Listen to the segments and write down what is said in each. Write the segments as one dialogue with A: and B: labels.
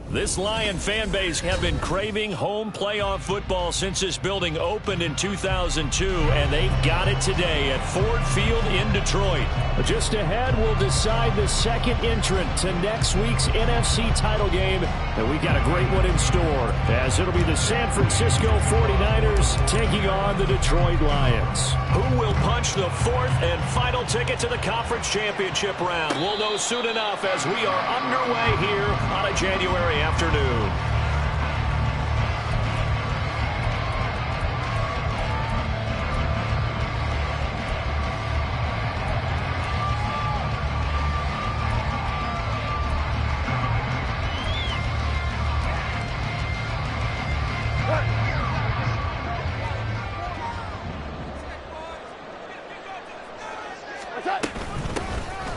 A: This Lion fan base have been craving home playoff football since this building opened in 2002, and they've got it today at Ford Field in Detroit. Just ahead, we'll decide the second entrant to next week's NFC title game, and we got a great one in store, as it'll be the San Francisco 49ers taking on the Detroit Lions. Who will punch the fourth and final ticket to the conference championship round? We'll know soon enough as we are underway here on a January afternoon.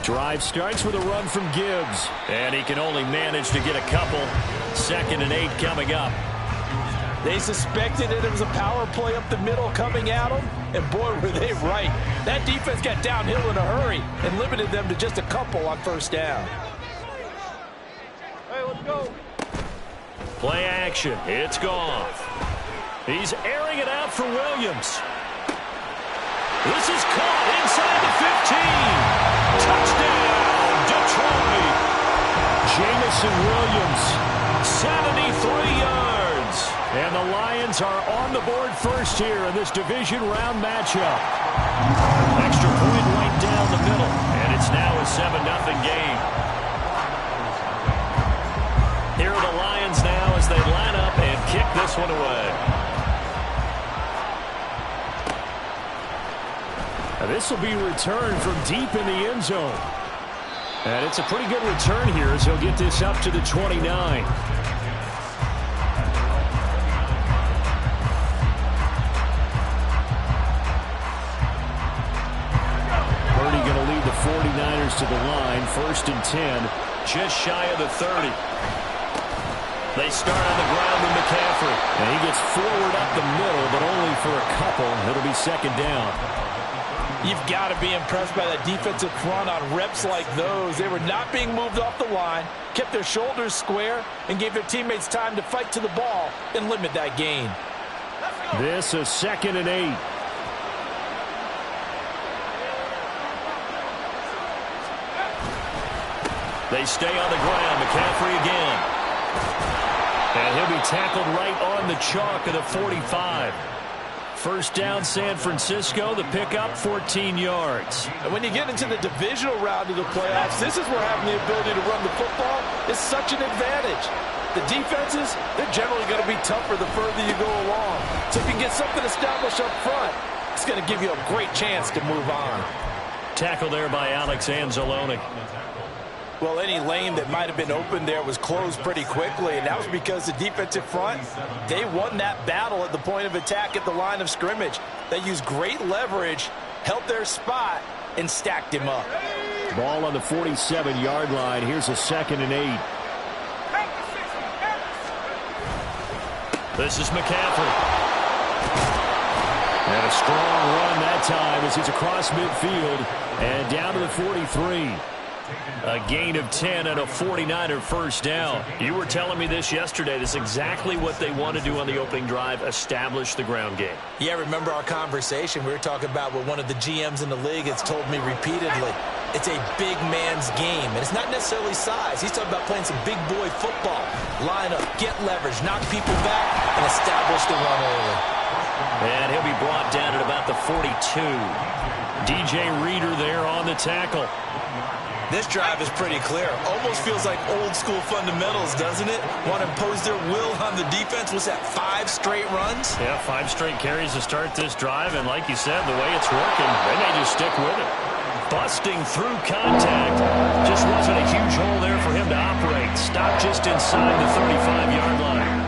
A: Drive starts with a run from Gibbs, and he can only manage to get a couple. 2nd and 8 coming up.
B: They suspected that it was a power play up the middle coming at them, and boy, were they right. That defense got downhill in a hurry and limited them to just a couple on first down.
C: Hey, let's go.
A: Play action. It's Goff. He's airing it out for Williams. This is caught inside the 15. Touchdown, Detroit. Jamison Williams, 73 yards. And the Lions are on the board first here in this division round matchup. Extra point right down the middle, and it's now a 7-0 game. Here are the Lions now as they line up and kick this one away. This will be returned from deep in the end zone. And it's a pretty good return here as he'll get this up to the 29. Purdy going to lead the 49ers to the line. 1st and 10. Just shy of the 30. They start on the ground with McCaffrey. And he gets forward up the middle, but only for a couple. It'll be 2nd down.
B: You've got to be impressed by that defensive front on reps like those. They were not being moved off the line, kept their shoulders square, and gave their teammates time to fight to the ball and limit that gain.
A: This is 2nd and 8. They stay on the ground. McCaffrey again. And he'll be tackled right on the chalk of the 45. First down, San Francisco. The pickup, 14 yards.
B: And when you get into the divisional round of the playoffs, this is where having the ability to run the football is such an advantage. The defenses, they're generally going to be tougher the further you go along. So if you can get something established up front, it's going to give you a great chance to move on.
A: Tackle there by Alex Anzalone.
B: Well, any lane that might have been open there was closed pretty quickly, and that was because the defensive front, they won that battle at the point of attack at the line of scrimmage. They used great leverage, held their spot, and stacked him up.
A: Ball on the 47-yard line. Here's a 2nd and 8. This is McCaffrey. And a strong run that time as he's across midfield and down to the 43. A gain of 10 and a 49er first down. You were telling me this yesterday. This is exactly what they want to do on the opening drive, establish the ground game.
B: Yeah, remember our conversation. We were talking about what one of the GMs in the league has told me repeatedly. It's a big man's game, and it's not necessarily size. He's talking about playing some big boy football. Line up, get leverage, knock people back, and establish the run early.
A: And he'll be brought down at about the 42. DJ Reader there on the tackle.
B: This drive is pretty clear. Almost feels like old school fundamentals, doesn't it? Want to impose their will on the defense. Was that 5 straight runs?
A: Yeah, 5 straight carries to start this drive. And like you said, the way it's working, they may just stick with it. Busting through contact. Just wasn't a huge hole there for him to operate. Stopped just inside the 35-yard line.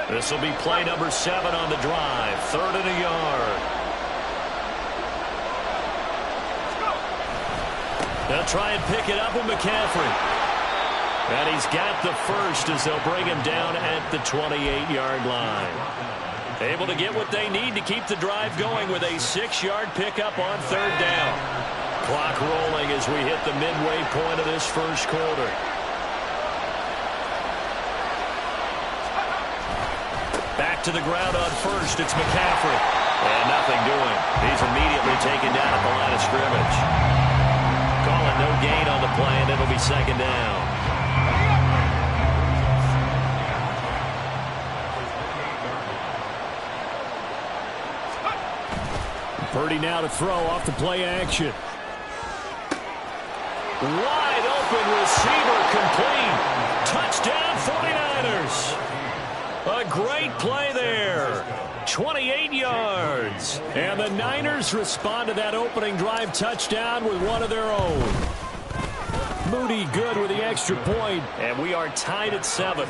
A: This will be play number 7 on the drive. 3rd and a yard. They'll try and pick it up with McCaffrey. And he's got the first as they'll bring him down at the 28-yard line. Able to get what they need to keep the drive going with a 6-yard pickup on 3rd down. Clock rolling as we hit the midway point of this first quarter. Back to the ground on first. It's McCaffrey. And nothing doing. He's immediately taken down at the line of scrimmage. Call it no gain on the play, and it'll be 2nd down. Purdy now to throw off the play action. Wide open receiver complete. Touchdown 49ers. A great play there. 28 yards. And the Niners respond to that opening drive touchdown with one of their own. Moody good with the extra point. And we are tied at 7.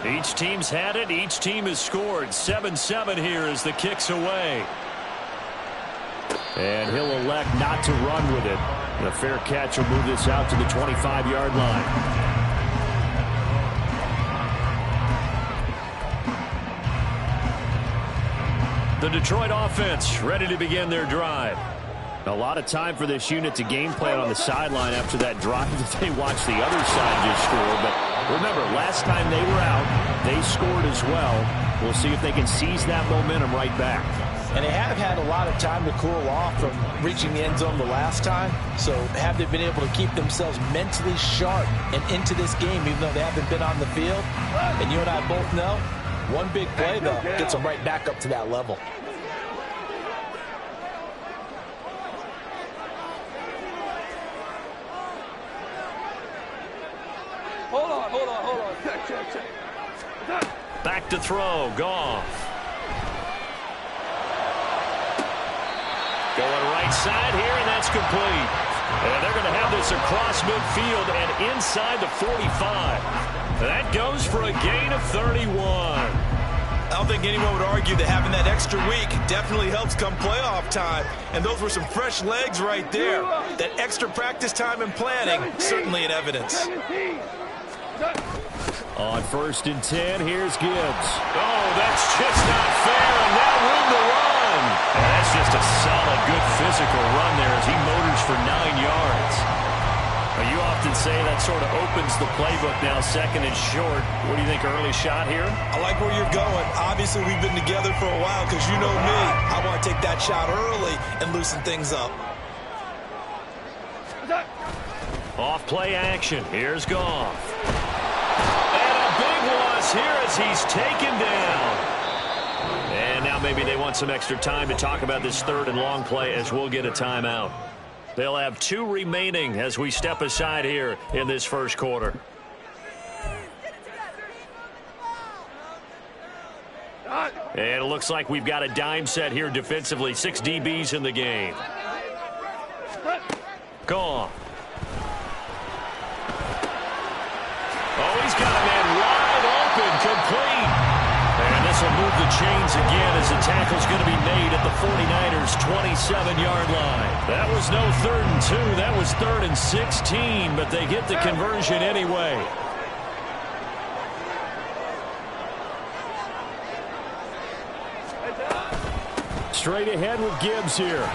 A: Each team's had it. Each team has scored. 7-7 here as the kick's away. And he'll elect not to run with it. And a fair catch will move this out to the 25-yard line. The Detroit offense ready to begin their drive. A lot of time for this unit to game plan on the sideline after that drive that they watched the other side just score. But remember, last time they were out, they scored as well. We'll see if they can seize that momentum right back.
B: And they have had a lot of time to cool off from reaching the end zone the last time. So have they been able to keep themselves mentally sharp and into this game, even though they haven't been on the field? And you and I both know, one big play, though, gets them right back up to that level.
C: Hold on. Check.
A: Back to throw. Goff. Going right side here, and that's complete. And they're going to have this across midfield and inside the 45. That goes for a gain of 31.
D: I don't think anyone would argue that having that extra week definitely helps come playoff time. And those were some fresh legs right there. That extra practice time and planning, certainly in evidence.
A: On 1st and 10, here's Gibbs. Oh, that's just not fair, and now room to run. And that's just a solid, good physical run there as he motors for 9 yards. Now, you often say that sort of opens the playbook now, 2nd and short. What do you think, early shot here?
D: I like where you're going. Obviously, we've been together for a while because you know me. I want to take that shot early and loosen things up.
A: Off play action. Here's Goff. Big loss here as he's taken down. And now maybe they want some extra time to talk about this 3rd and long play as we'll get a timeout. They'll have 2 remaining as we step aside here in this first quarter. And it looks like we've got a dime set here defensively. 6 DBs in the game. Goff. Oh, he's got a man wide open, complete. And this will move the chains again as the tackle's going to be made at the 49ers' 27-yard line. That was no 3rd and 2. That was 3rd and 16, but they get the conversion anyway. Straight ahead with Gibbs here.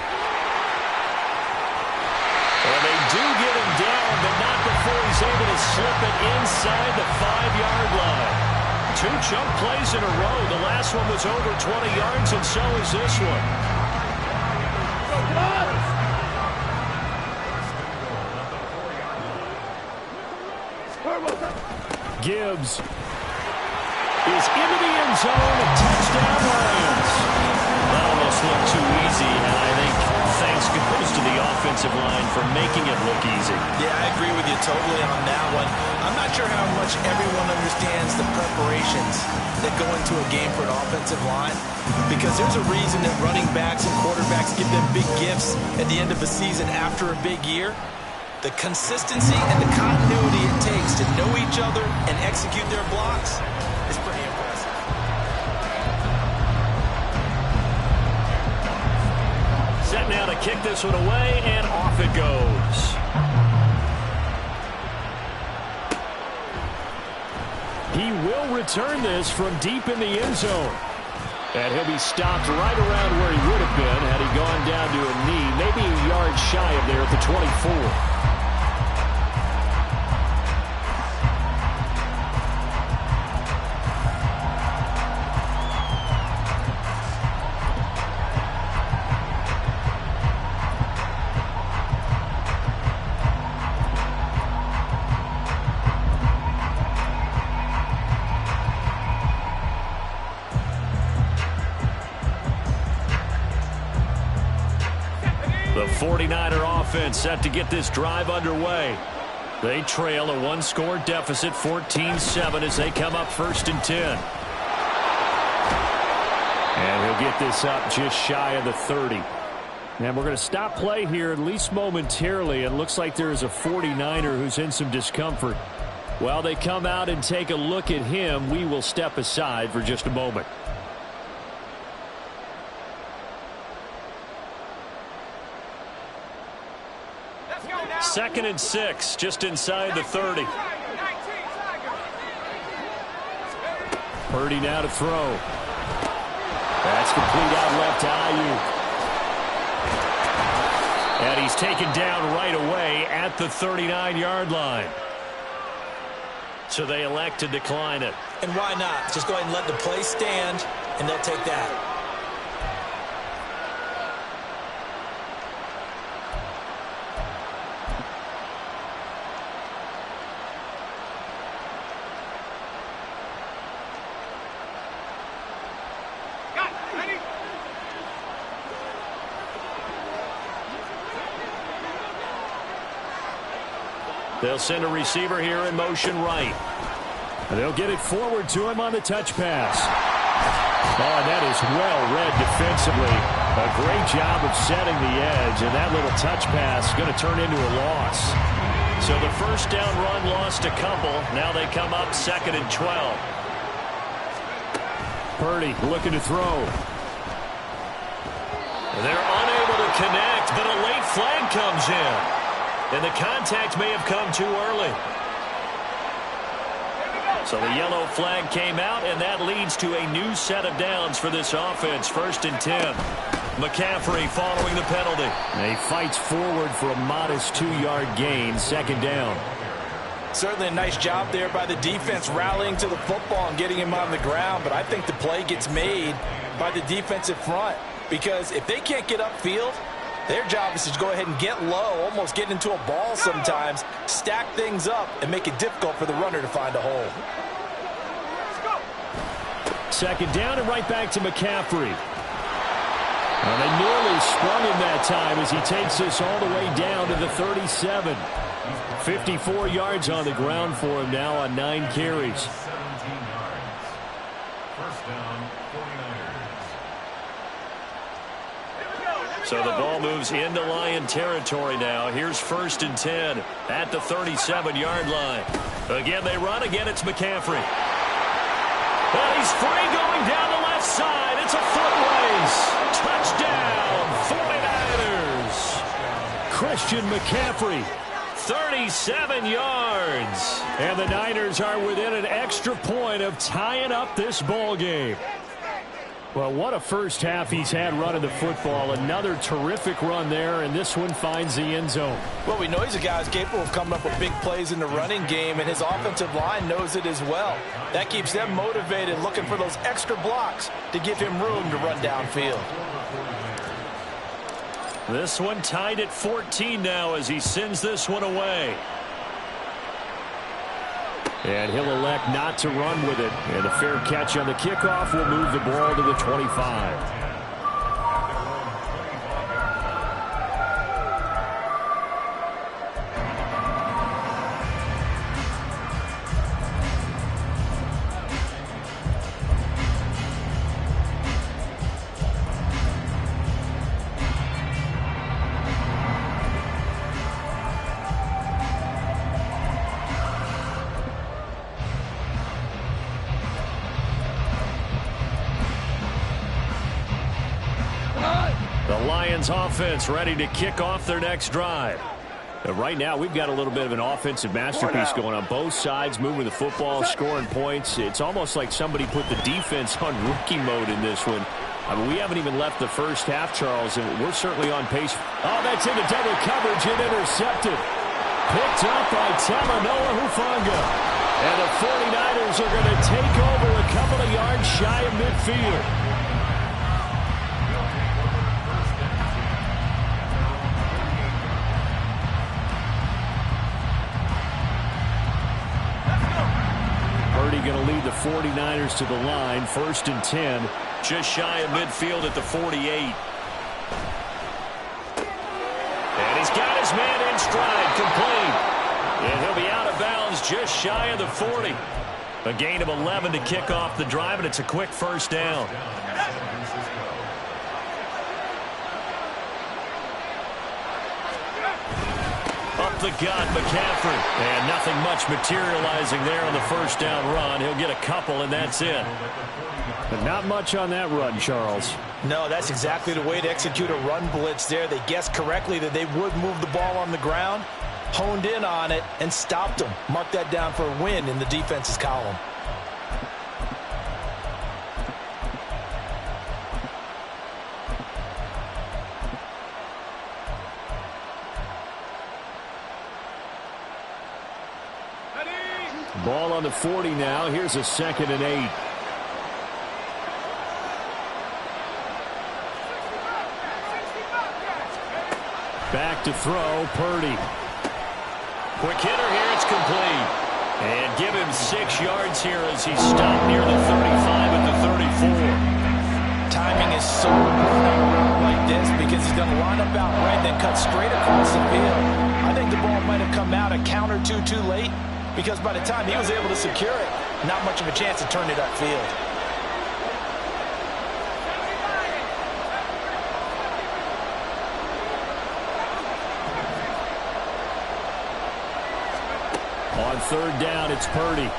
A: And they do get him down, but not before he's able to slip it inside the 5-yard line. 2 chunk plays in a row. The last one was over 20 yards, and so is this one. Gibbs is into the end zone. Touchdown, Lions. That almost looked too easy, and I think thanks goes to the offensive line for making it look easy. Yeah, I agree with you totally on that one. I'm not sure how much everyone understands the preparations that go into a game for an offensive line, because there's a reason that running backs and quarterbacks give them big gifts at the end of a season after a big year. The consistency and the continuity it takes to know each other and execute their blocks is pretty impressive. Set now to kick this one away, and off it goes. He will return this from deep in the end zone. And he'll be stopped right around where he would have been had he gone down to a knee, maybe a yard shy of there at the 24. The 49er offense set to get this drive underway. They trail a one-score deficit, 14-7, as they come up 1st and 10. And he'll get this up just shy of the 30. And we're going to stop play here, at least momentarily. It looks like there is a 49er who's in some discomfort. While they come out and take a look at him, we will step aside for just a moment. 2nd and 6, just inside the 30. Purdy now to throw. That's complete out left to Ayuk. And he's taken down right away at the 39-yard line. So they elect to decline it.
D: And why not? Just go ahead and let the play stand, and they'll take that.
A: They'll send a receiver here in motion right. And they'll get it forward to him on the touch pass. Oh, and that is well read defensively. A great job of setting the edge, and that little touch pass is going to turn into a loss. So the first down run lost a couple. Now they come up 2nd and 12. Purdy looking to throw. They're unable to connect, but a late flag comes in. And the contact may have come too early. So the yellow flag came out, and that leads to a new set of downs for this offense. 1st and 10. McCaffrey following the penalty. And he fights forward for a modest 2-yard gain. 2nd down.
B: Certainly a nice job there by the defense rallying to the football and getting him on the ground. But I think the play gets made by the defensive front. Because if they can't get upfield, their job is to go ahead and get low, almost get into a ball sometimes, stack things up, and make it difficult for the runner to find a hole.
A: 2nd down and right back to McCaffrey. And they nearly sprung him that time as he takes this all the way down to the 37. 54 yards on the ground for him now on 9 carries. So the ball moves into Lion territory now. Here's 1st and 10 at the 37-yard line. Again, they run. Again, it's McCaffrey. Well, he's free going down the left side. It's a foot race. Touchdown, 49ers. Christian McCaffrey, 37 yards. And the Niners are within an extra point of tying up this ball game. Well, what a first half he's had running the football. Another terrific run there, and this one finds the end zone.
B: Well, we know he's a guy who's capable of coming up with big plays in the running game, and his offensive line knows it as well. That keeps them motivated, looking for those extra blocks to give him room to run downfield.
A: This one tied at 14 now as he sends this one away. And he'll elect not to run with it. And a fair catch on the kickoff will move the ball to the 25. Offense ready to kick off their next drive. Right now, we've got a little bit of an offensive masterpiece going on both sides, moving the football, scoring points. It's almost like somebody put the defense on rookie mode in this one. I mean, we haven't even left the first half, Charles, and we're certainly on pace. Oh, that's into double coverage and intercepted. Picked up by Talanoa Hufanga. And the 49ers are going to take over a couple of yards shy of midfield. Purdy going to lead the 49ers to the line, 1st and 10. Just shy of midfield at the 48. And he's got his man in stride, complete. And he'll be out of bounds just shy of the 40. A gain of 11 to kick off the drive, and it's a quick first down. Up the gut, McCaffrey. And nothing much materializing there on the first down run. He'll get a couple, and that's it. But not much on that run, Charles.
D: No, that's exactly the way to execute a run blitz there. They guessed correctly that they would move the ball on the ground, honed in on it, and stopped them. Mark that down for a win in the defense's column.
A: Ball on the 40 now. Here's a 2nd and 8. Back to throw, Purdy. Quick hitter here, it's complete. And give him 6 yards here as he's stopped near the 35 at the 34.
D: Timing is so important on a route like this because he's going to line up out right, then cut straight across the field. I think the ball might have come out a count or two too late because by the time he was able to secure it, not much of a chance to turn it upfield.
A: On 3rd down, it's Purdy.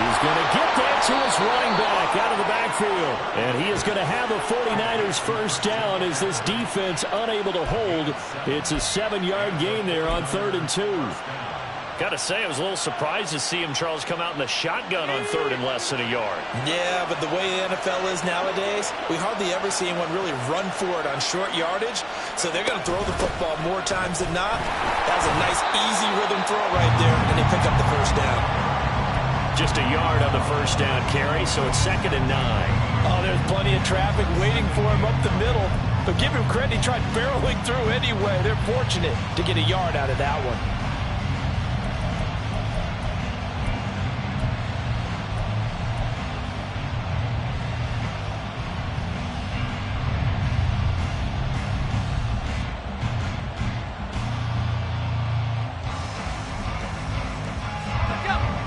A: He's going to get that to his running back out of the backfield. And he is going to have a 49ers first down as this defense unable to hold. It's a 7-yard gain there on 3rd and 2. Got to say, I was a little surprised to see him, Charles, come out in the shotgun on 3rd and less than a yard.
D: Yeah, but the way the NFL is nowadays, we hardly ever see anyone really run for it on short yardage. So they're going to throw the football more times than not. That's a nice, easy rhythm throw right there, and they pick up the first down.
A: Just a yard on the first down carry, so it's 2nd and 9.
D: Oh, there's plenty of traffic waiting for him up the middle. But give him credit, he tried barreling through anyway. They're fortunate to get a yard out of that one.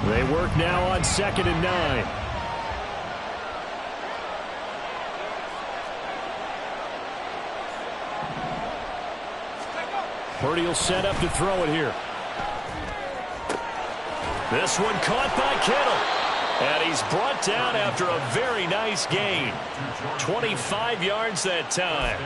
A: They work now on 2nd and 9. Purdy will set up to throw it here. This one caught by Kittle. And he's brought down after a very nice gain. 25 yards that time.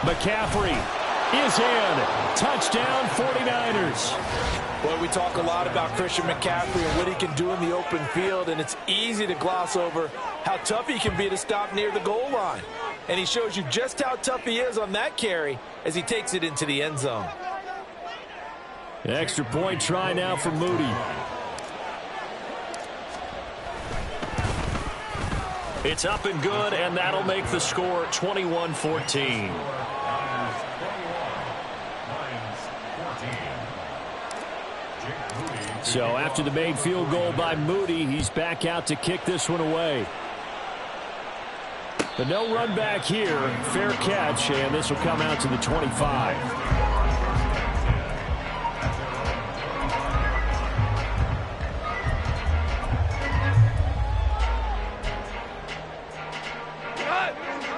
A: McCaffrey is in. Touchdown, 49ers.
B: Boy, we talk a lot about Christian McCaffrey and what he can do in the open field, and it's easy to gloss over how tough he can be to stop near the goal line. And he shows you just how tough he is on that carry as he takes it into the end zone.
A: Extra point try now for Moody. It's up and good, and that'll make the score 21-14. So after the made field goal by Moody, he's back out to kick this one away. But no run back here. Fair catch, and this will come out to the 25.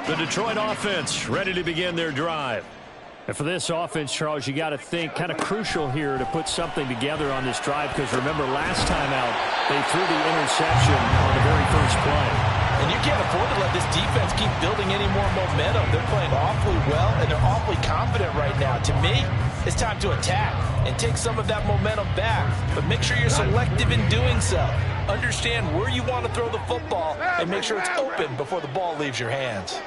A: The Detroit offense ready to begin their drive. And for this offense, Charles, you got to think kind of crucial here to put something together on this drive, because remember last time out they threw the interception on the very first play.
B: And you can't afford to let this defense keep building any more momentum. They're playing awfully well, and they're awfully confident right now. To me, it's time to attack and take some of that momentum back. But make sure you're selective in doing so. Understand where you want to throw the football and make sure it's open before the ball leaves your hands.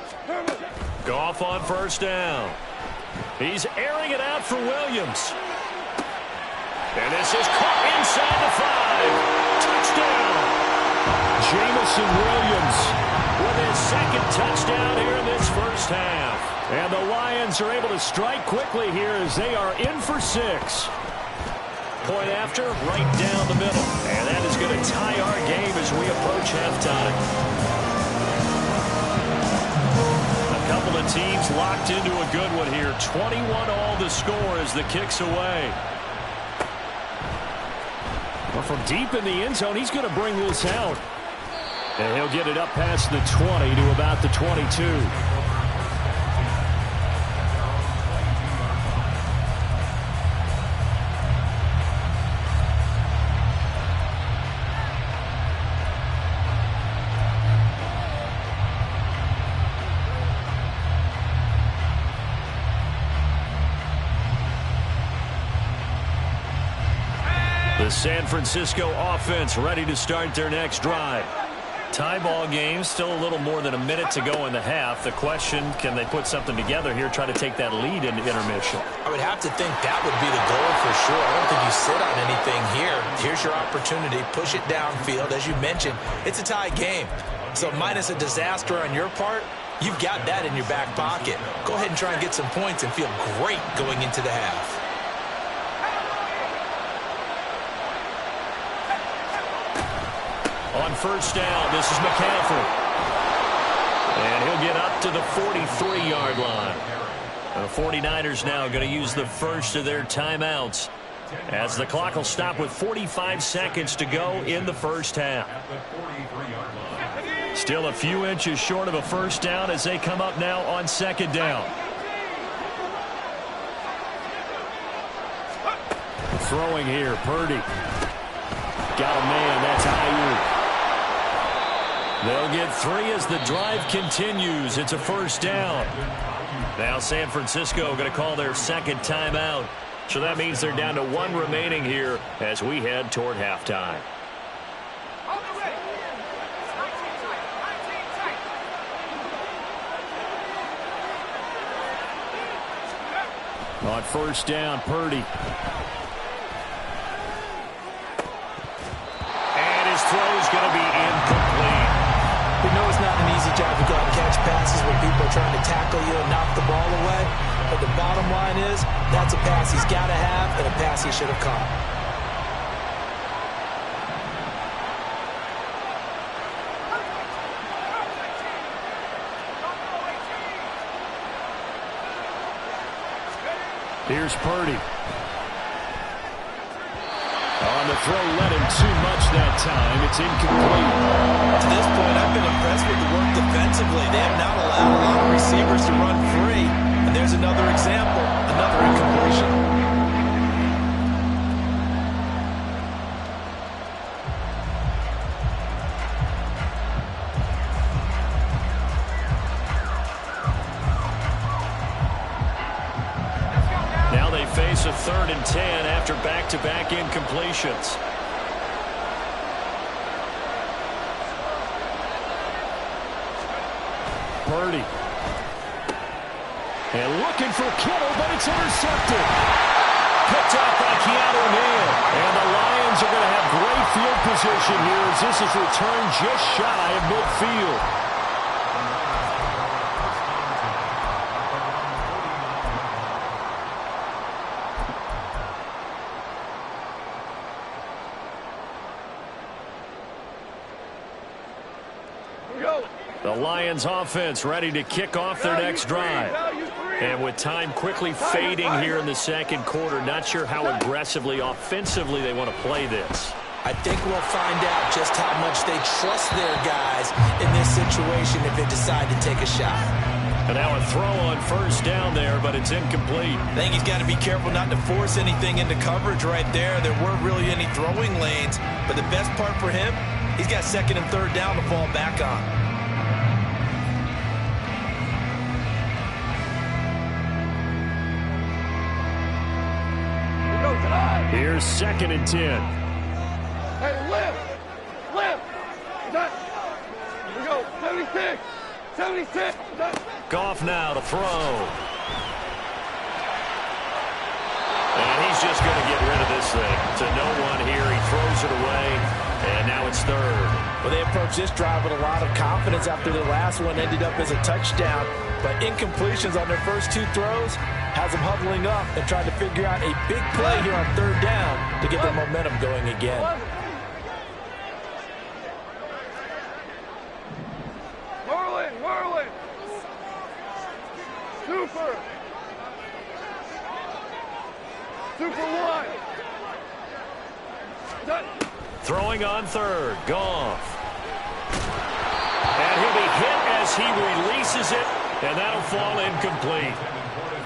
A: Goff on first down. He's airing it out for Williams. And this is caught inside the 5. Touchdown. Jamison Williams with his second touchdown here in this first half. And the Lions are able to strike quickly here as they are in for 6. Point after, right down the middle. And that is going to tie our game as we approach halftime. A couple of teams locked into a good one here. 21-all the score as the kick's away. Well, from deep in the end zone, he's going to bring this out. And he'll get it up past the 20 to about the 22. The San Francisco offense ready to start their next drive. Tie ball game, still a little more than a minute to go in the half. The question, can they put something together here, try to take that lead into intermission?
B: I would have to think that would be the goal for sure. I don't think you sit on anything here. Here's your opportunity. Push it downfield. As you mentioned, it's a tie game. So minus a disaster on your part, you've got that in your back pocket. Go ahead and try and get some points and feel great going into the half.
A: On first down, this is McCaffrey. And he'll get up to the 43-yard line. The 49ers now going to use the first of their timeouts, as the clock will stop with 45 seconds to go in the first half. Still a few inches short of a first down as they come up now on second down. Throwing here, Purdy. Got a man, that's Ayuk. They'll get 3 as the drive continues. It's a first down. Now San Francisco going to call their second timeout. So that means they're down to 1 remaining here as we head toward halftime. On first down, Purdy. And his throw is going to be incomplete.
B: We know it's not an easy job to go out and catch passes when people are trying to tackle you and knock the ball away. But the bottom line is, that's a pass he's got to have and a pass he should have caught.
A: Here's Purdy. On the throw, led him too much that time. It's incomplete.
B: To this point, I've been impressed with the work defensively. They have not allowed a lot of receivers to run free. And there's another example, another incompletion.
A: Now they face a 3rd and 10 after back-to-back incompletions. Purdy. And looking for Kittle, but it's intercepted. Picked off by Keanu Neal. And the Lions are going to have great field position here as this is returned just shy of midfield. The Lions offense ready to kick off their next drive. And with time quickly fading here in the second quarter, not sure how aggressively, offensively they want to play this.
D: I think we'll find out just how much they trust their guys in this situation if they decide to take a shot.
A: And now a throw on first down there, but it's incomplete.
D: I think he's got to be careful not to force anything into coverage right there. There weren't really any throwing lanes, but the best part for him, he's got second and third down to fall back on.
A: Here's second and 10.
C: Hey, lift. Done. Here we go. 76. 76. Done.
A: Goff now to throw. And he's just going to get rid of this thing. To no one here. He throws it away. And now it's third.
B: Well, they approached this drive with a lot of confidence after the last one ended up as a touchdown. But incompletions on their first two throws has them huddling up and trying to figure out a big play here on third down to get their momentum going again.
C: Whirling. Super one. Done.
A: Throwing on third. Goff. And he'll be hit as he releases it. And that'll fall incomplete.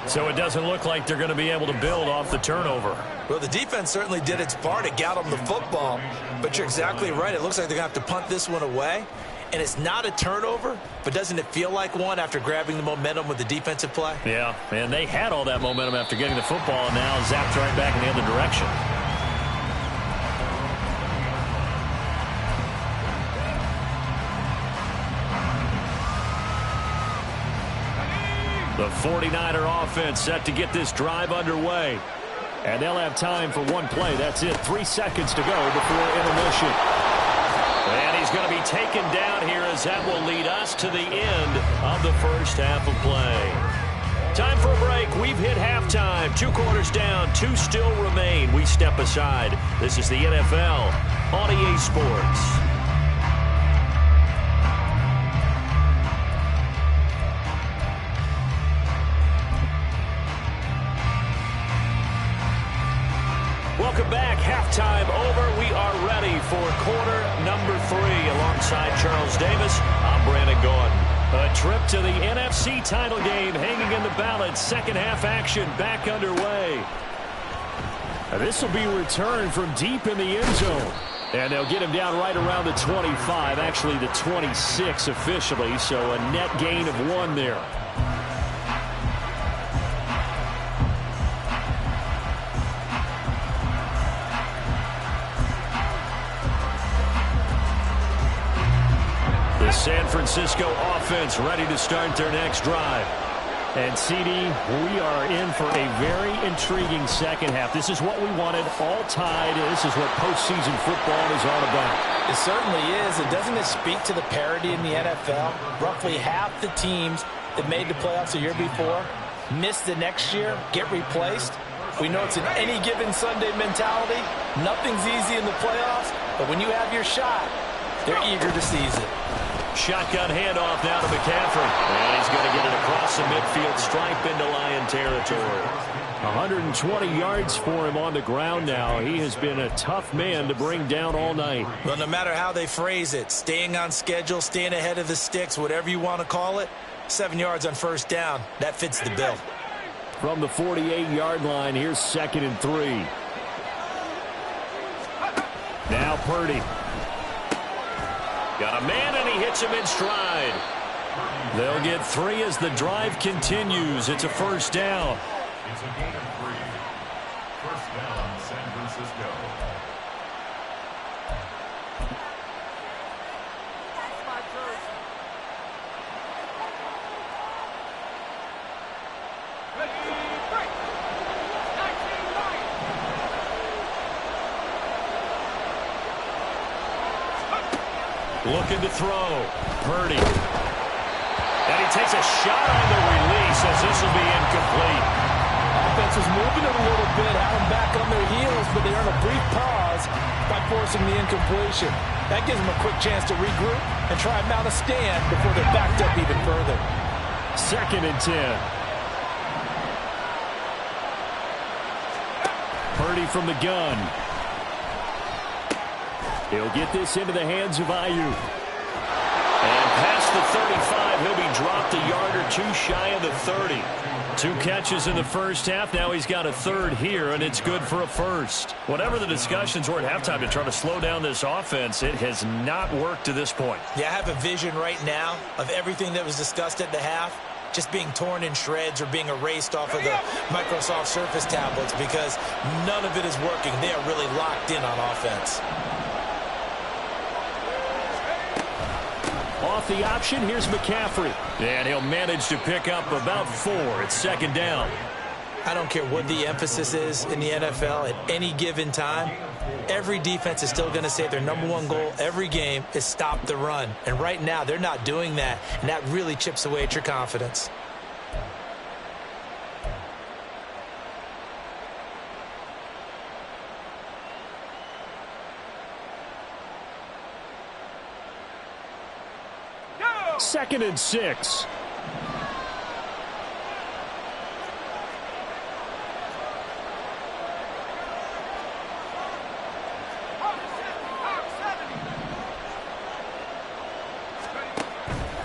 A: So it doesn't look like they're going to be able to build off the turnover.
D: Well, the defense certainly did its part to get them the football. But you're exactly right. It looks like they're going to have to punt this one away. And it's not a turnover, but doesn't it feel like one after grabbing the momentum with the defensive play?
A: Yeah, and they had all that momentum after getting the football, and now zapped right back in the other direction. The 49er offense set to get this drive underway. And they'll have time for one play. That's it. 3 seconds to go before intermission. And he's going to be taken down here as that will lead us to the end of the first half of play. Time for a break. We've hit halftime. 2 quarters down. 2 still remain. We step aside. This is the NFL on EA Sports. Welcome back. Halftime over. We are ready for quarter number 3. Alongside Charles Davis, I'm Brandon Gordon. A trip to the NFC title game hanging in the balance. Second half action back underway. This will be returned from deep in the end zone. And they'll get him down right around the 25, actually the 26 officially, so a net gain of 1 there. The San Francisco offense ready to start their next drive. And, CD, we are in for a very intriguing second half. This is what we wanted, all tied. This is what postseason football is all about.
B: It certainly is. And doesn't it speak to the parity in the NFL? Roughly half the teams that made the playoffs the year before miss the next year, get replaced. We know it's an any given Sunday mentality. Nothing's easy in the playoffs, but when you have your shot, they're eager to seize it.
A: Shotgun handoff now to McCaffrey. And he's going to get it across the midfield stripe into Lion territory. 120 yards for him on the ground now. He has been a tough man to bring down all night.
D: Well, no matter how they phrase it, staying on schedule, staying ahead of the sticks, whatever you want to call it, 7 yards on first down, that fits the bill.
A: From the 48-yard line, here's 2nd and 3. Now Purdy. Got a man, and he hits him in stride. They'll get 3 as the drive continues. It's a first down.
E: It's a gain of 3. First down, San Francisco.
A: Looking to throw. Purdy. And he takes a shot on the release as this will be incomplete.
B: offense was moving it a little bit, had them back on their heels, but they earned a brief pause by forcing the incompletion. That gives them a quick chance to regroup and try and mount a stand before they're backed up even further.
A: 2nd and 10. Purdy from the gun. He'll get this into the hands of Ayuk. And past the 35, he'll be dropped a yard or two shy of the 30. 2 catches in the first half. Now he's got a 3rd here, and it's good for a 1st. Whatever the discussions were at halftime to try to slow down this offense, it has not worked to this point.
D: Yeah, I have a vision right now of everything that was discussed at the half just being torn in shreds or being erased off of the Microsoft Surface tablets because none of it is working. They are really locked in on offense.
A: Off the option, here's McCaffrey. And he'll manage to pick up about 4. It's 2nd down.
D: I don't care what the emphasis is in the NFL at any given time. Every defense is still going to say their #1 goal every game is stop the run. And right now, they're not doing that, and that really chips away at your confidence.
A: Second and 6.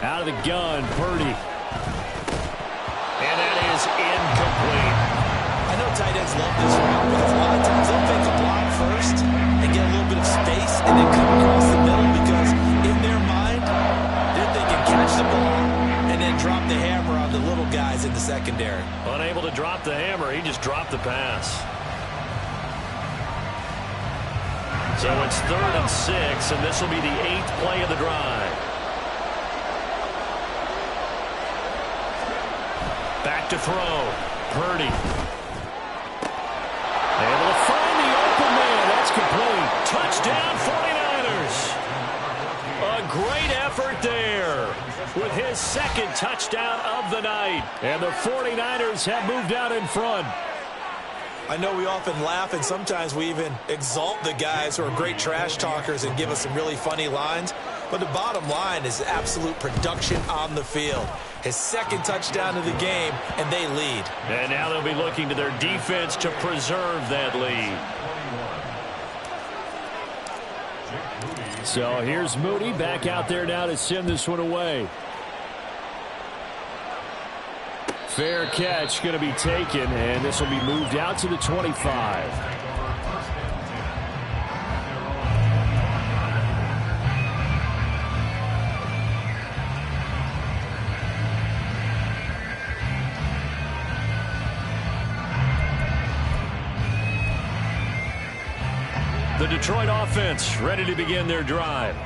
A: Out of the gun, Purdy. And that is incomplete.
D: I know tight ends love this route because a lot of times they'll fake a block first and get a little bit of space and then come across the middle because in their mind, they're thinking catch the ball and then drop the hammer on the little guys in the secondary.
A: Unable to drop the hammer, he just dropped the pass. So it's 3rd and 6, and this will be the 8th play of the drive. Back to throw. Purdy. Able to find the open man. That's complete. Touchdown 49ers. A great effort there with his 2nd touchdown of the night. And the 49ers have moved out in front.
D: I know we often laugh and sometimes we even exalt the guys who are great trash talkers and give us some really funny lines. But the bottom line is absolute production on the field. His 2nd touchdown of the game, and they lead.
A: And now they'll be looking to their defense to preserve that lead. So here's Moody back out there now to send this one away. Fair catch going to be taken, and this will be moved out to the 25. The Detroit offense ready to begin their drive.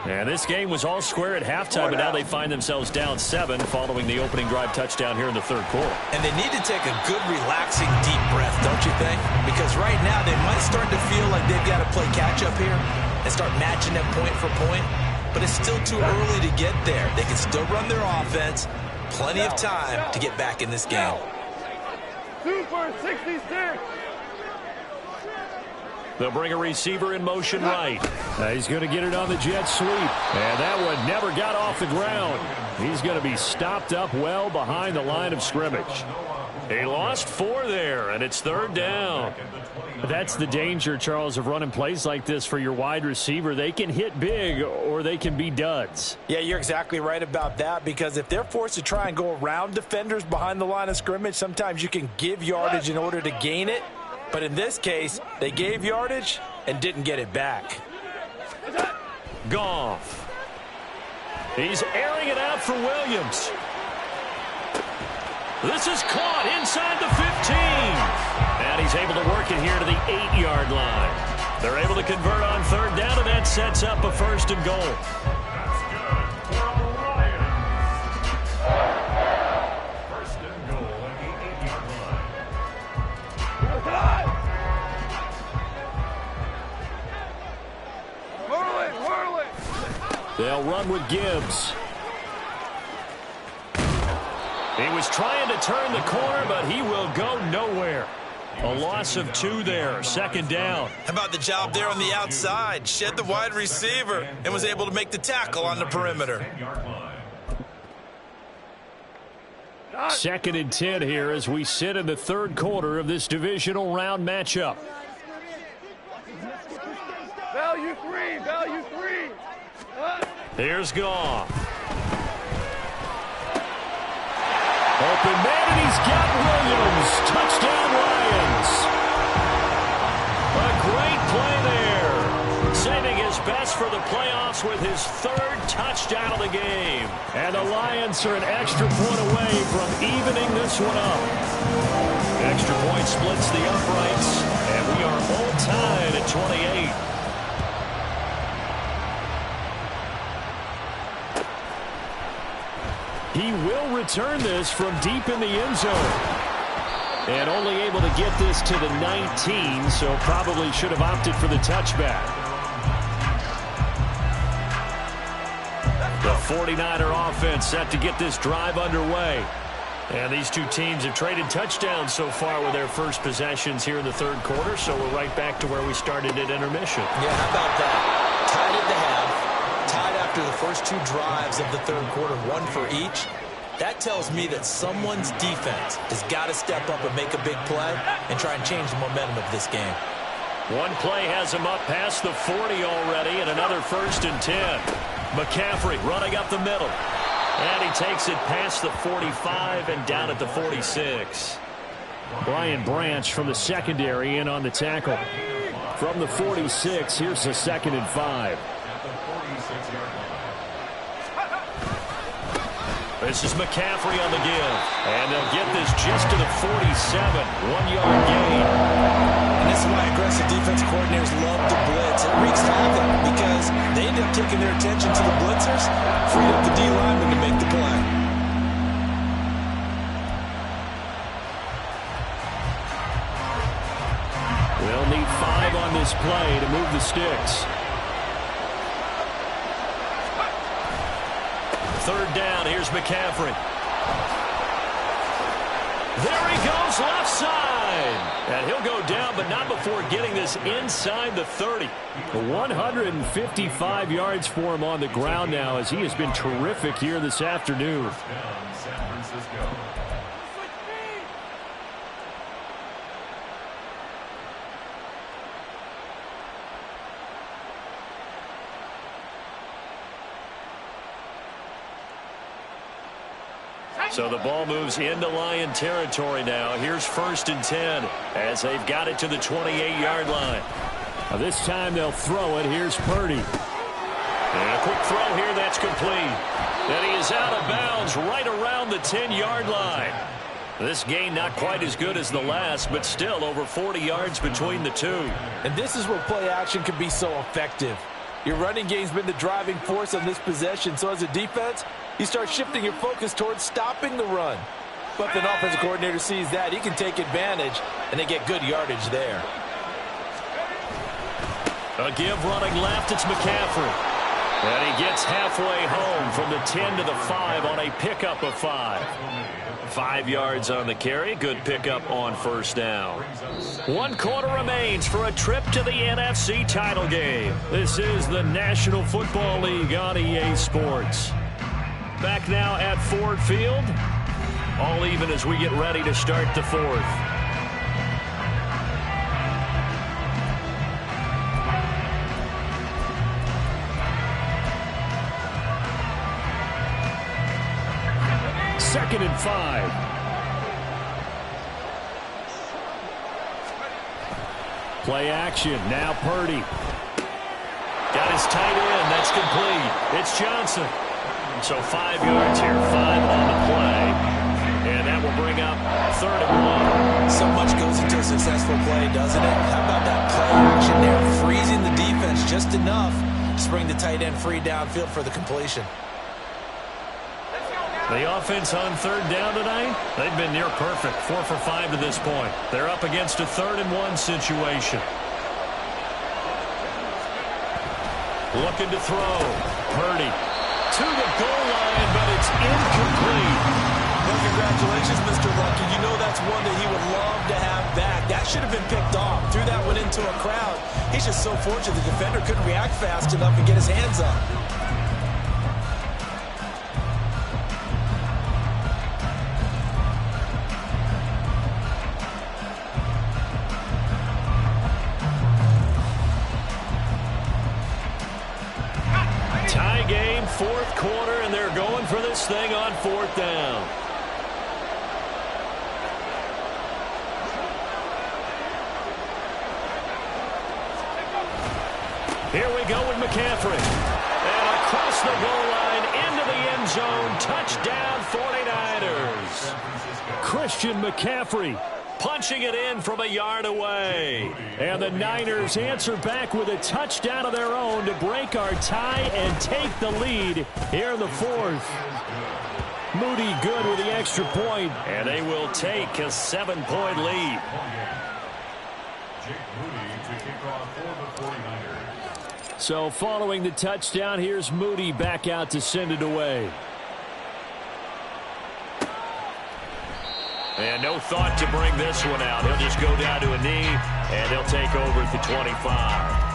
A: And this game was all square at halftime, but now they find themselves down 7 following the opening drive touchdown here in the 3rd quarter.
D: And they need to take a good, relaxing, deep breath, don't you think? Because right now they might start to feel like they've got to play catch-up here and start matching them point for point. But it's still too early to get there. They can still run their offense. Plenty of time to get back in this game.
C: 2 for 66.
A: They'll bring a receiver in motion right. He's going to get it on the jet sweep. And that one never got off the ground. He's going to be stopped up well behind the line of scrimmage. He lost 4 there, and it's 3rd down. That's the danger, Charles, of running plays like this for your wide receiver. They can hit big or they can be duds.
B: Yeah, you're exactly right about that because if they're forced to try and go around defenders behind the line of scrimmage, sometimes you can give yardage in order to gain it. But in this case, they gave yardage and didn't get it back.
A: Goff. He's airing it out for Williams. This is caught inside the 15. And he's able to work it here to the 8-yard line. They're able to convert on 3rd down, and that sets up a 1st and goal. They'll run with Gibbs. He was trying to turn the corner, but he will go nowhere. A loss of 2 there, second down.
D: How about the job there on the outside? Shed the wide receiver and was able to make the tackle on the perimeter.
A: 2nd and 10 here as we sit in the 3rd quarter of this divisional round matchup.
C: Value three, value three.
A: Here's Goff. Open man, and he's got Williams. Touchdown, Lions. A great play there. Saving his best for the playoffs with his 3rd touchdown of the game. And the Lions are an extra point away from evening this one up. Extra point splits the uprights, and we are all tied at 28. He will return this from deep in the end zone. And only able to get this to the 19, so probably should have opted for the touchback. The 49er offense set to get this drive underway. And these two teams have traded touchdowns so far with their first possessions here in the 3rd quarter, so we're right back to where we started at intermission.
B: Yeah, how about that? Tied at the half, tied after the first 2 drives of the 3rd quarter, 1 for each. That tells me that someone's defense has got to step up and make a big play and try and change the momentum of this game.
A: One play has him up past the 40 already, and another 1st and 10. McCaffrey running up the middle. And he takes it past the 45 and down at the 46. Brian Branch from the secondary in on the tackle. From the 46, here's the 2nd and 5. This is McCaffrey on the give. And they'll get this just to the 47. 1-yard gain.
B: And this is why aggressive defense coordinators love to blitz. It wreaks havoc because they end up taking their attention to the blitzers, freed up the D lineman to make the play.
A: They'll need 5 on this play to move the sticks. 3rd down, here's McCaffrey. There he goes, left side. And he'll go down, but not before getting this inside the 30. 155 yards for him on the ground now, as he has been terrific here this afternoon.
E: San Francisco.
A: So the ball moves into Lion territory now. Here's 1st and 10 as they've got it to the 28-yard line. Now this time they'll throw it. Here's Purdy. And a quick throw here that's complete. And he is out of bounds right around the 10-yard line. This gain not quite as good as the last, but still over 40 yards between the two.
B: And this is where play action can be so effective. Your running game's been the driving force on this possession, so as a defense, you start shifting your focus towards stopping the run. But if an offensive coordinator sees that, he can take advantage, and they get good yardage there.
A: A give running left, it's McCaffrey. And he gets halfway home from the 10 to the 5 on a pickup of 5. 5 yards on the carry. Good pickup on 1st down. 1 quarter remains for a trip to the NFC title game. This is the National Football League on EA Sports. Back now at Ford Field. All even as we get ready to start the 4th. Second and 5. Play action. Now Purdy. Got his tight end. That's complete. It's Johnson. So 5 yards here. 5 on the play. And that will bring up 3rd and 1.
B: So much goes into a successful play, doesn't it? How about that play action there? Freezing the defense just enough to bring the tight end free downfield for the completion.
A: The offense on 3rd down tonight, they've been near perfect. 4 for 5 to this point. They're up against a 3rd and 1 situation. Looking to throw. Purdy to the goal line, but it's incomplete.
B: Well,
D: Congratulations, Mr. Lucky. You know that's one that he would love to have back. That should have been picked off. Threw that one into a crowd. He's just so fortunate the defender couldn't react fast enough and get his hands up.
A: Tie game, fourth quarter, and they're going for this thing on fourth down. Here we go with McCaffrey. And across the goal line, into the end zone, touchdown 49ers. Christian McCaffrey punching it in from a yard away. And the Niners answer back with a touchdown of their own to break our tie and take the lead here in the fourth. Moody good with the extra point, and they will take a 7-point lead. So following the touchdown, here's Moody back out to send it away. And no thought to bring this one out. He'll just go down to a knee, and they'll take over at the 25.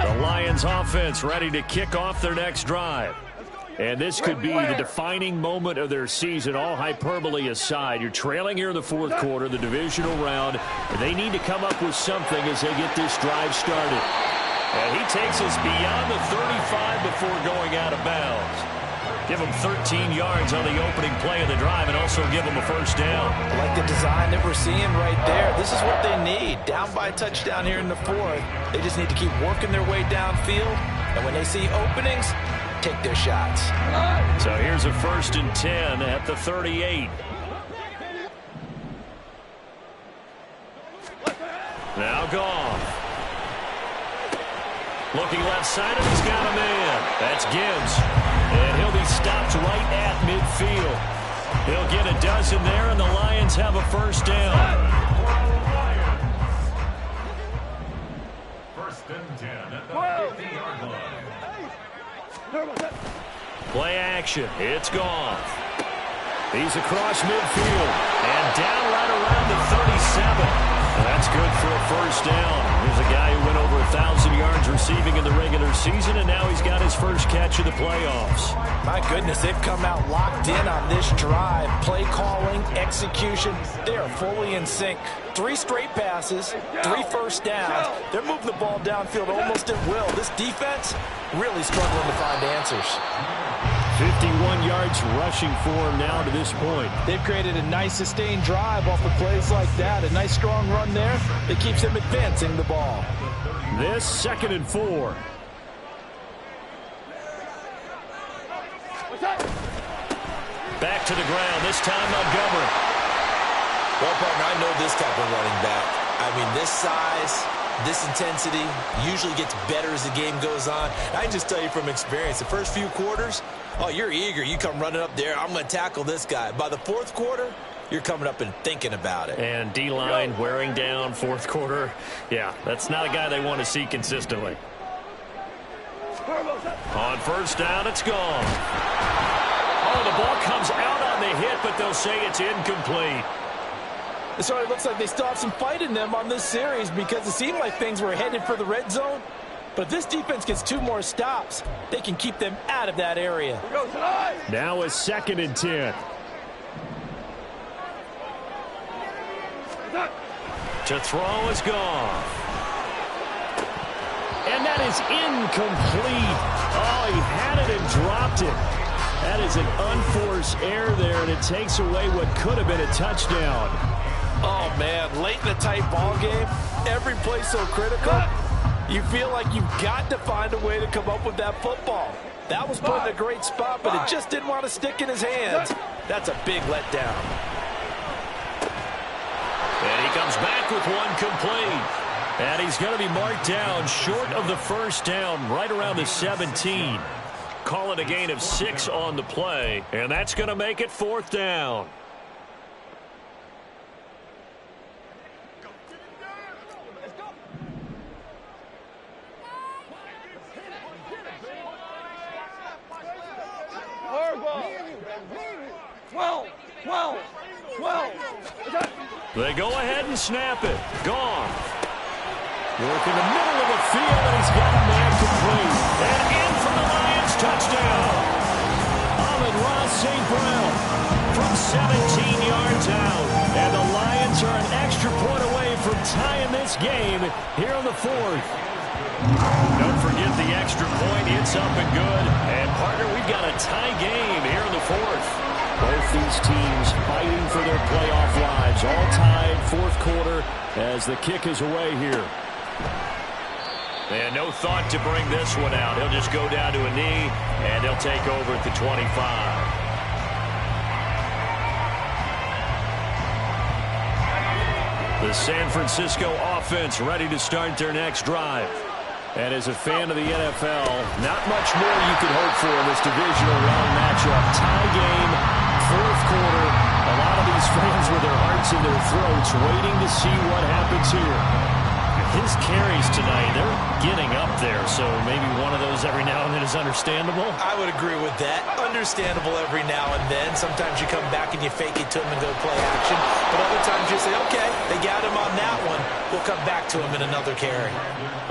A: The Lions offense ready to kick off their next drive. And this could be the defining moment of their season, all hyperbole aside. You're trailing here in the fourth quarter, the divisional round, and they need to come up with something as they get this drive started. And he takes us beyond the 35 before going out of bounds. Give them 13 yards on the opening play of the drive and also give them a first down.
B: I like the design that we're seeing right there. This is what they need. Down by a touchdown here in the fourth. They just need to keep working their way downfield. And when they see openings, take their shots.
A: So here's a 1st and 10 at the 38. Now Goff. Looking left side, and he's got a man. That's Gibbs. And he'll be stopped right at midfield. He'll get a dozen there, and the Lions have a first down.
E: 1st and 10 at the 50-yard line.
A: Play action. It's Goff. He's across midfield and down right around the 37. And that's good for a first down. Here's a guy who went over 1,000 yards receiving in the regular season, and now he's got his first catch of the playoffs.
B: My goodness, they've come out locked in on this drive. Play calling, execution, they are fully in sync. 3 straight passes, 3 first downs. They're moving the ball downfield almost at will. This defense really struggling to find answers.
A: 51 yards rushing for him now to this point.
B: They've created a nice sustained drive off of plays like that. A nice strong run there that keeps them advancing the ball.
A: This 2nd and 4. Back to the ground, this time Montgomery.
D: Well, partner, I know this type of running back. I mean, this size, this intensity usually gets better as the game goes on. I can just tell you from experience, the first few quarters, oh, you're eager. You come running up there, I'm going to tackle this guy. By the fourth quarter, you're coming up and thinking about it.
A: And D-line wearing down fourth quarter. Yeah, that's not a guy they want to see consistently. On first down, it's gone. Oh, the ball comes out on the hit, but they'll say it's incomplete.
B: It already looks like they still have some fight in them on this series because it seemed like things were headed for the red zone. But if this defense gets 2 more stops, they can keep them out of that area.
A: Now a 2nd and 10. To throw is gone. And that is incomplete. Oh, he had it and dropped it. That is an unforced error there, and it takes away what could have been a touchdown.
B: Oh, man, late in a tight ball game, every play so critical, you feel like you've got to find a way to come up with that football. That was put in a great spot, but it just didn't want to stick in his hands. That's a big letdown.
A: And he comes back with one complete. And he's going to be marked down short of the first down, right around the 17. Call it a gain of 6 on the play, and that's going to make it 4th down.
C: 12, 12, 12.
A: They go ahead and snap it. Gone. Work in the middle of the field, and he's got a man complete. And in for the Lions touchdown. Amon-Ra St. Brown from 17 yards out. And the Lions are an extra point away from tying this game here in the fourth. Don't forget the extra point. It's up and good. And, partner, we've got a tie game here in the fourth. Both these teams fighting for their playoff lives. All tied, fourth quarter, as the kick is away here. And no thought to bring this one out. He'll just go down to a knee, and he'll take over at the 25. The San Francisco offense ready to start their next drive. And as a fan of the NFL, not much more you could hope for in this divisional round matchup. Tie game, fourth quarter. A lot of these fans with their hearts in their throats waiting to see what happens here. His carries tonight, they're getting up there, so maybe one of those every now and then is understandable.
D: I would agree with that. Understandable every now and then. Sometimes you come back and you fake it to him and go play action. But other times you say, okay, they got him on that one. We'll come back to him in another carry.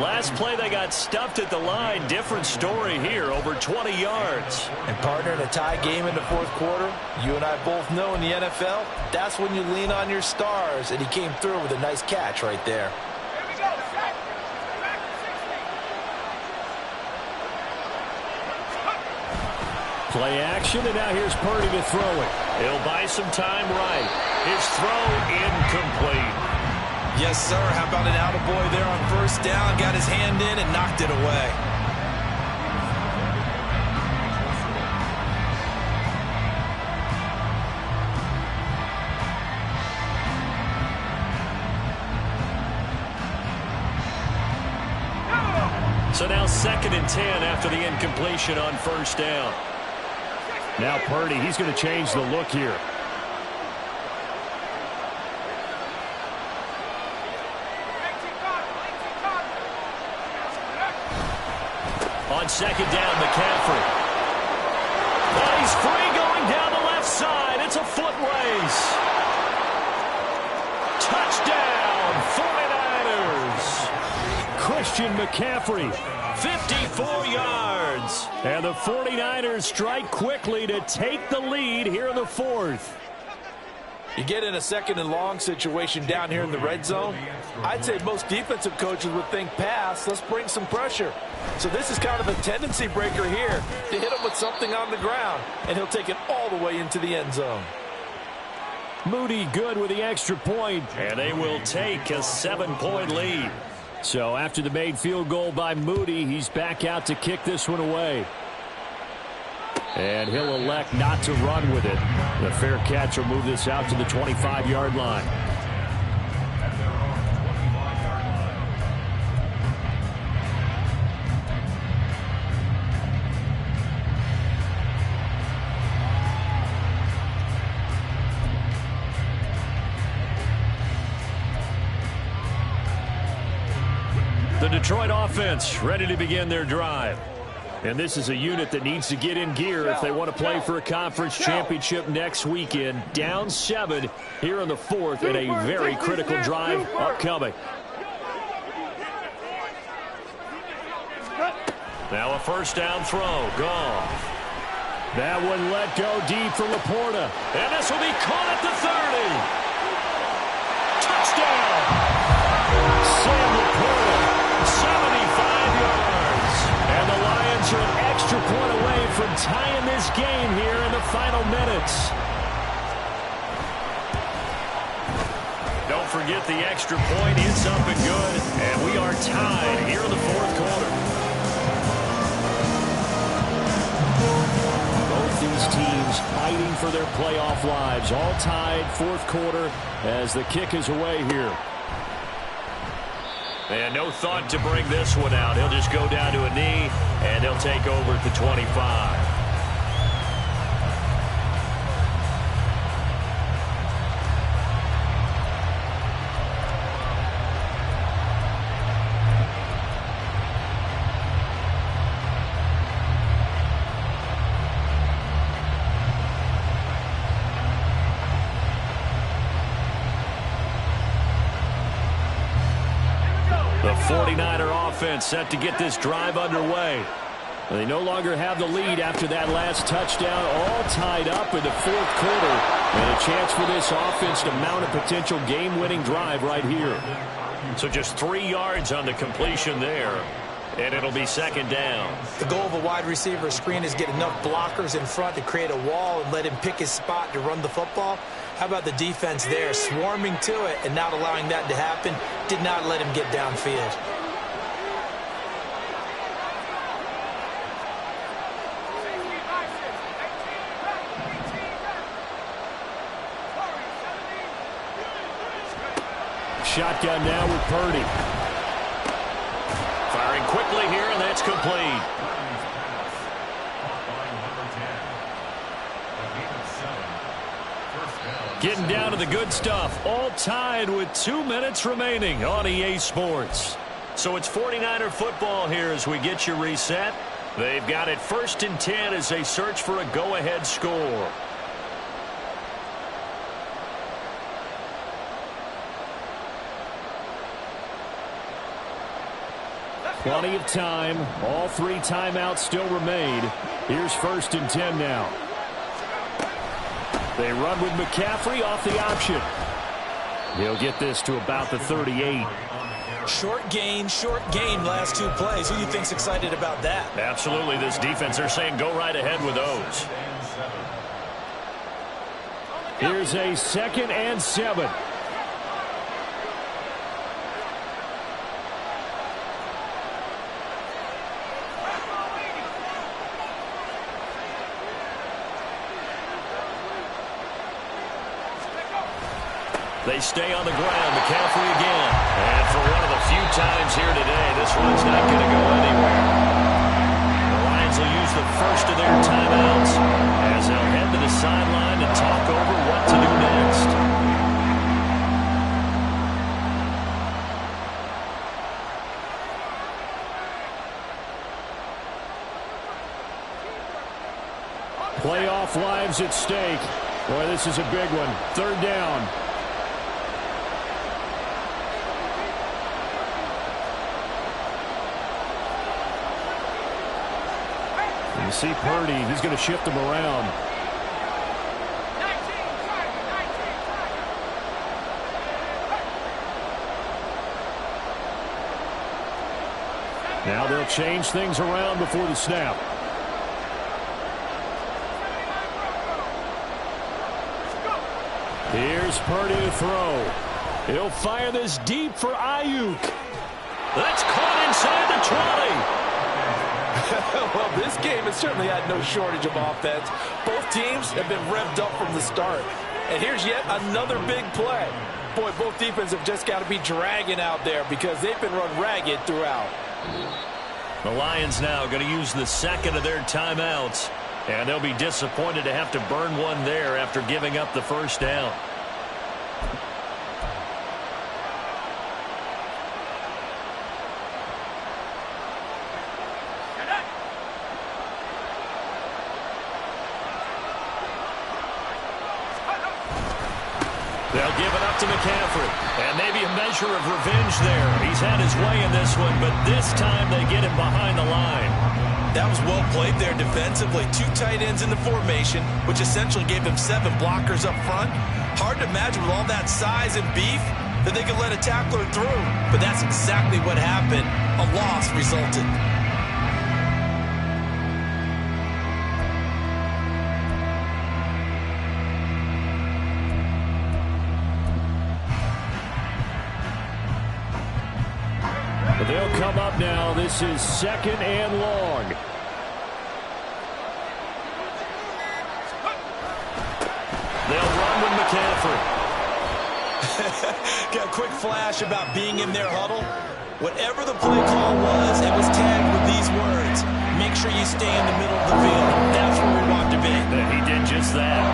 A: Last play, they got stuffed at the line. Different story here, over 20 yards.
B: And, partner, in a tie game in the fourth quarter, you and I both know in the NFL, that's when you lean on your stars. And he came through with a nice catch right there.
A: Play action, and now here's Purdy to throw it. He'll buy some time right. His throw incomplete.
D: Yes, sir. How about an attaboy there on first down? Got his hand in and knocked it away.
A: So now 2nd and 10 after the incompletion on first down. Now Purdy, he's going to change the look here. On 2nd down, McCaffrey. And he's free going down the left side. It's a foot race. Touchdown, 49ers. Christian McCaffrey, 54 yards. And the 49ers strike quickly to take the lead here in the fourth.
B: You get in a 2nd and long situation down here in the red zone. I'd say most defensive coaches would think pass. Let's bring some pressure. So this is kind of a tendency breaker here to hit him with something on the ground. And he'll take it all the way into the end zone.
A: Moody good with the extra point. And they will take a 7-point lead. So after the made field goal by Moody, he's back out to kick this one away. And he'll elect not to run with it. The fair catch will move this out to the 25-yard line. The Detroit offense ready to begin their drive. And this is a unit that needs to get in gear if they want to play for a conference championship next weekend. Down 7 here in the fourth and a very critical drive upcoming. Now a first down throw. Gone. That one let go deep for Laporta. And this will be caught at the 30. Touchdown. Sam Laporta, 75 yards. And the Lions are an extra point away from tying this game here in the final minutes. Don't forget the extra point. It's up and good. And we are tied here in the fourth quarter. Both these teams fighting for their playoff lives. All tied, fourth quarter, as the kick is away here. And no thought to bring this one out. He'll just go down to a knee, and he'll take over at the 25. 49er offense set to get this drive underway. They no longer have the lead after that last touchdown, all tied up in the fourth quarter. And a chance for this offense to mount a potential game-winning drive right here.
F: So just 3 yards on the completion there, and it'll be second down.
G: The goal of a wide receiver screen is get enough blockers in front to create a wall and let him pick his spot to run the football. How about the defense there, swarming to it and not allowing that to happen? Did not let him get downfield.
A: Shotgun now with Purdy.
F: Firing quickly here, and that's complete.
A: Getting down to the good stuff. All tied with 2 minutes remaining on EA Sports.
F: So it's 49er football here as we get you reset. They've got it 1st and 10 as they search for a go-ahead score.
A: Plenty of time. All 3 timeouts still remain. Here's 1st and 10 now. They run with McCaffrey off the option. He'll get this to about the 38.
G: Short gain last 2 plays. Who do you think's excited about that?
F: Absolutely. This defense, they're saying go right ahead with those.
A: Here's a 2nd and 7.
F: They stay on the ground. McCaffrey again. And for one of the few times here today, this one's not going to go anywhere. The Lions will use the first of their timeouts as they'll head to the sideline to talk over what to do next.
A: Playoff lives at stake. Boy, this is a big one. 3rd down. You see Purdy, he's going to shift them around. Now they'll change things around before the snap. Here's Purdy to throw. He'll fire this deep for Ayuk.
F: That's caught inside the 20.
B: Well, this game has certainly had no shortage of offense. Both teams have been revved up from the start. And here's yet another big play. Boy, both defenses have just got to be dragging out there because they've been run ragged throughout.
F: The Lions now going to use the 2nd of their timeouts. And they'll be disappointed to have to burn one there after giving up the 1st down. They'll give it up to McCaffrey. And maybe a measure of revenge there. He's had his way in this one, but this time they get him behind the line.
D: That was well played there defensively. 2 tight ends in the formation, which essentially gave them 7 blockers up front. Hard to imagine with all that size and beef that they could let a tackler through. But that's exactly what happened. A loss resulted.
A: But they'll come up now. This is 2nd and long.
F: They'll run with McCaffrey.
G: Got a quick flash about being in their huddle. Whatever the play call was, it was tagged with these words. Make sure you stay in the middle of the field. That's where we want to be.
F: And he did just that.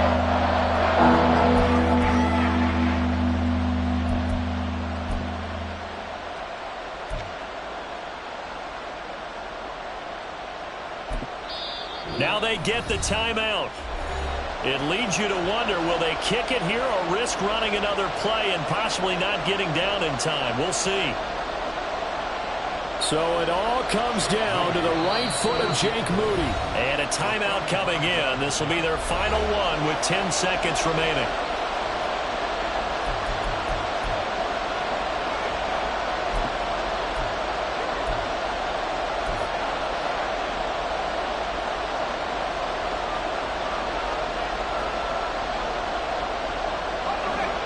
F: Now they get the timeout. It leads you to wonder, will they kick it here or risk running another play and possibly not getting down in time? We'll see.
A: So it all comes down to the right foot of Jake Moody.
F: And a timeout coming in. This will be their final one with 10 seconds remaining.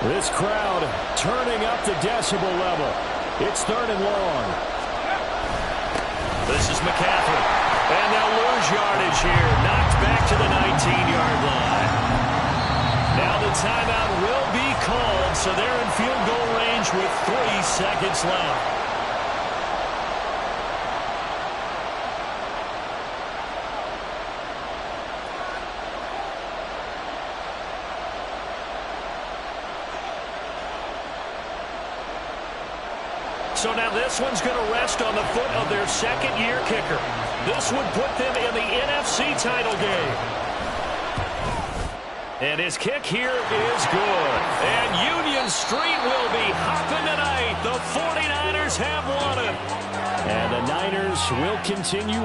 A: This crowd turning up the decibel level. It's 3rd and long.
F: This is McCaffrey. And they'll lose yardage here. Knocked back to the 19-yard line. Now the timeout will be called, so they're in field goal range with 3 seconds left. So now this one's going to rest on the foot of their second-year kicker. This would put them in the NFC title game. And his kick here is good. And Union Street will be hopping tonight. The 49ers have won it.
A: And the Niners will continue on.